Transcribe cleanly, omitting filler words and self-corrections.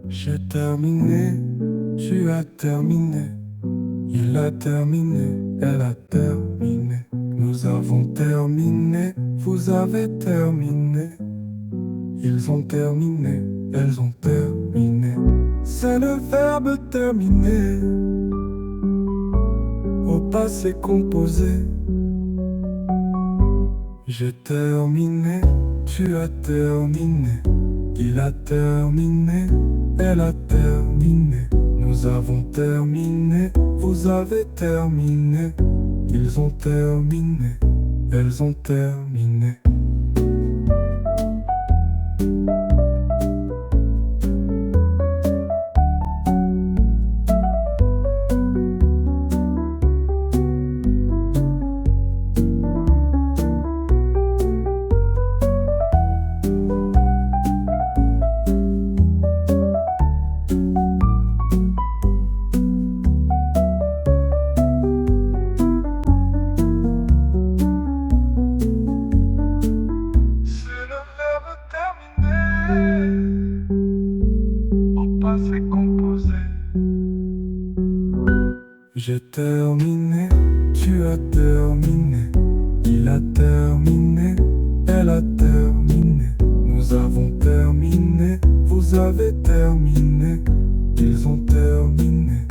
J'ai terminé, tu as terminé. Il a terminé, elle a terminé. Nous avons terminé, vous avez terminé. Ils ont terminé, elles ont terminé. C'est le verbe terminer au passé composé. J'ai terminé, tu as terminé. Il a terminé, elle a terminé. Nous avons terminé, vous avez terminé. Ils ont terminé, elles ont terminé. Passé composé. J'ai terminé, tu as terminé. Il a terminé, elle a terminé. Nous avons terminé, vous avez terminé. Ils ont terminé,